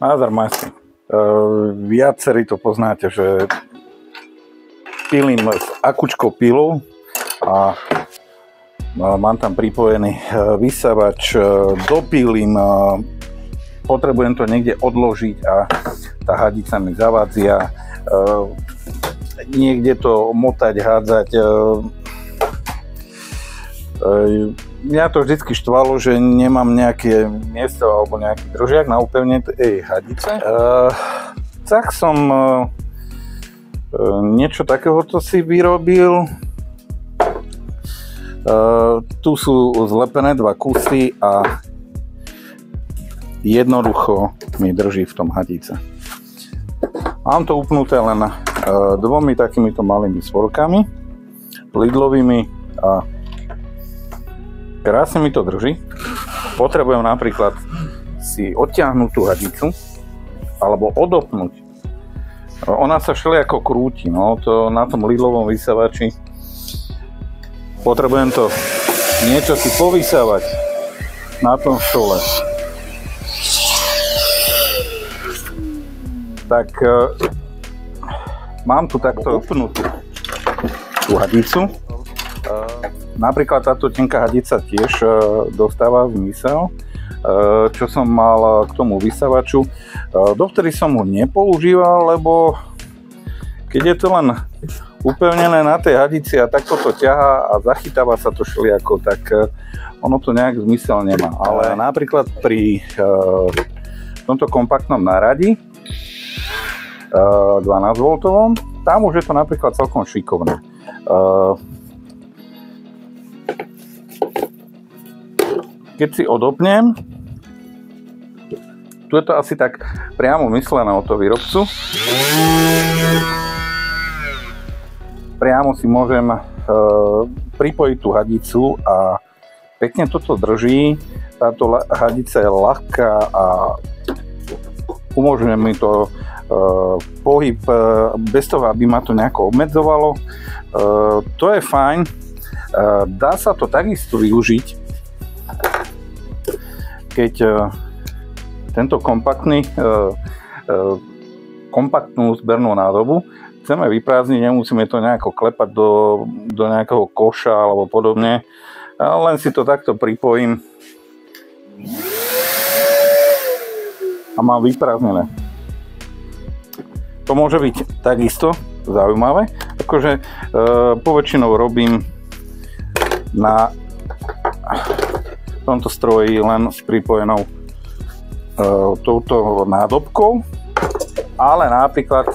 Názor majstri. Viacerí to poznáte, že pilím s akučkou pilou a mám tam pripojený vysávač, dopílim, potrebujem to niekde odložiť a tá hadica mi zavadzia, niekde to motať, hádzať. Mňa to vždycky štvalo, že nemám nejaké miesto alebo nejaký držiak na upevnenie tej hadice. Tak som niečo takéhoto si vyrobil. Tu sú zlepené dva kusy a jednoducho mi drží v tom hadice. Mám to upnuté len dvomi takýmito malými svorkami, Lidlovými, a krásne mi to drží. Potrebujem napríklad si odtiahnuť tú hadicu alebo odopnúť. Ona sa všelijako krúti, no to na tom Lidlovom vysávači. Potrebujem to niečo si povysávať na tom stole. Tak mám tu takto upnutú tú hadicu. Napríklad táto tenká hadica tiež dostáva zmysel, čo som mal k tomu vysávaču. Dovtedy som ho nepoužíval, lebo keď je to len upevnené na tej hadici a takto to ťahá a zachytáva sa to všelijako, tak ono to nejak zmysel nemá. Ale napríklad pri tomto kompaktnom náradí 12V, tam už je to napríklad celkom šikovné. Keď si odopnem, tu je to asi tak priamo myslené od toho výrobcu. Priamo si môžem pripojiť tú hadicu a pekne toto drží. Táto hadica je ľahká a umožňuje mi to pohyb bez toho, aby ma to nejako obmedzovalo. To je fajn. Dá sa to takisto využiť, keď tento kompaktnú zbernú nádobu chceme vyprázdniť, nemusíme to nejako klepať do nejakého koša alebo podobne. Len si to takto pripojím a mám vyprázdnené. To môže byť takisto zaujímavé, akože poväčšinou robím na tomto stroji len s pripojenou touto nádobkou, ale napríklad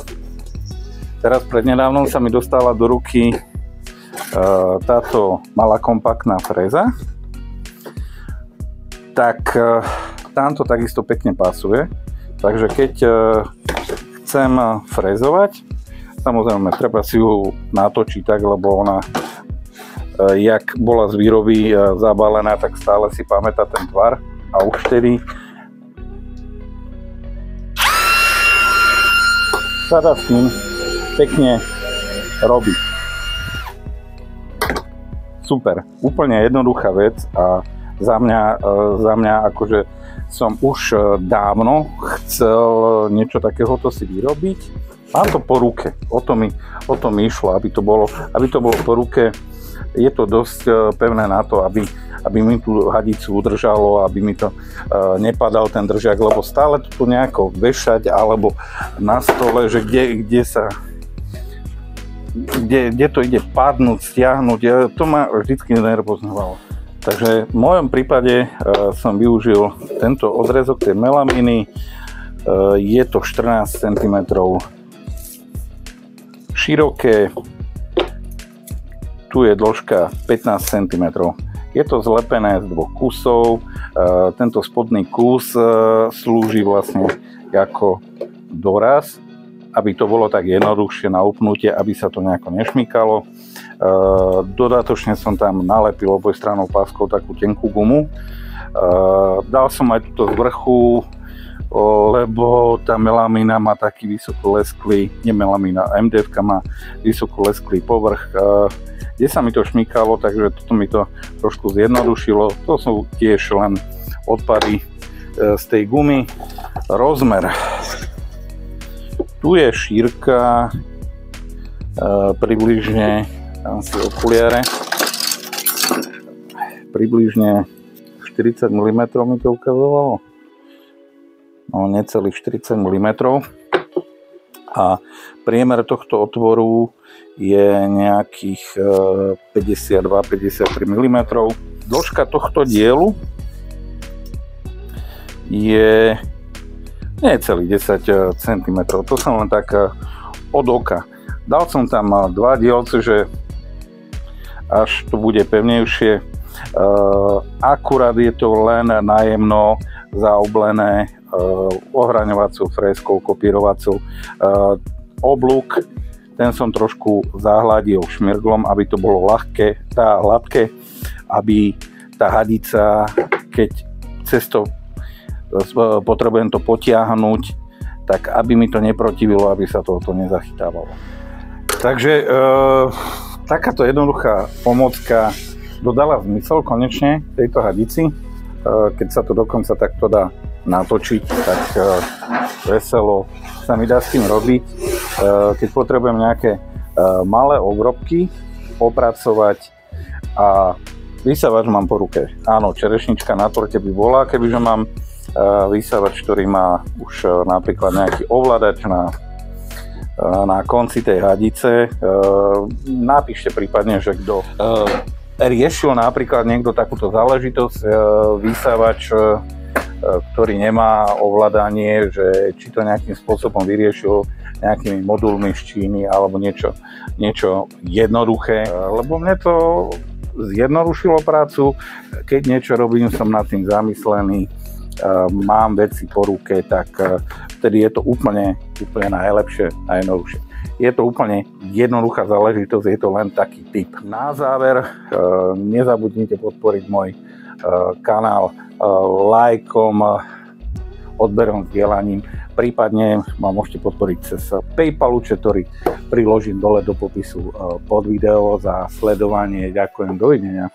teraz prednedávnom sa mi dostala do ruky táto malá kompaktná fréza, tak tam to takisto pekne pasuje, takže keď chcem frézovať, samozrejme treba si ju natočiť tak, lebo ona jak bola z výroby zabalená, tak stále si pamätá ten tvar a už vtedy sa dá s tým pekne robiť. Super, úplne jednoduchá vec a za mňa akože som už dávno chcel niečo takéhoto si vyrobiť. Mám to po ruke, o to mi išlo, aby to bolo po ruke. Je to dosť pevné na to, aby mi tú hadicu udržalo, aby mi to nepadal ten držiak, lebo stále to tu nejako vešať alebo na stole, že kde to ide padnúť, stiahnuť, to ma vždycky nervoznovalo. Takže v mojom prípade som využil tento odrezok tej melamíny, je to 14 cm široké, tu je dĺžka 15 cm. Je to zlepené z dvoch kusov. Tento spodný kus slúži vlastne ako doraz, aby to bolo tak jednoduchšie na upnutie, aby sa to nejako nešmykalo. Dodatočne som tam nalepil obojstrannou páskou takú tenkú gumu. Dal som aj túto z vrchu, lebo tá melamína má taký vysokolesklý, nie melamína, MDF-ka má vysokolesklý povrch, kde sa mi to šmykalo, takže toto mi to trošku zjednodušilo. To sú tiež len odpady z tej gumy. Rozmer. Tu je šírka približne, tam si okuliare, približne 40 mm mi to ukazovalo. No, necelých 40 mm. A priemer tohto otvoru je nejakých 52-53 mm. Dĺžka tohto dielu je necelých 10 cm. To som len tak od oka. Dal som tam dva dielce, že až to bude pevnejšie. Akurát je to len nájemno zaoblené ohraňovacou freskou, kopírovacou. Oblúk, ten som trošku zahladil šmirglom, aby to bolo ľahké, hladké, aby tá hadica, keď cez to potrebujem to potiahnuť, tak aby mi to neprotivilo, aby sa to nezachytávalo. Takže takáto jednoduchá pomôcka dodala zmysel konečne tejto hadici. Keď sa to dokonca takto dá natočiť, tak veselo sa mi dá s tým robiť. Keď potrebujem nejaké malé obrobky opracovať a vysávač mám po ruke. Áno, čerešnička na torte by bola, kebyže mám vysávač, ktorý má už napríklad nejaký ovládač na konci tej hadice. Napíšte prípadne, že kto riešil napríklad niekto takúto záležitosť, vysávač, ktorý nemá ovládanie, že či to nejakým spôsobom vyriešil nejakými modulmi z Číny alebo niečo jednoduché, lebo mne to zjednodušilo prácu. Keď niečo robím, som nad tým zamyslený, mám veci po ruke, tak vtedy je to úplne najlepšie, najjednoduchšie. Je to úplne jednoduchá záležitosť, je to len taký tip. Na záver, nezabudnite podporiť môj kanál lajkom, odberom, zdieľaním. Prípadne ma môžete podporiť cez PayPal, ktorý priložím dole do popisu pod video. Za sledovanie ďakujem, dovidenia.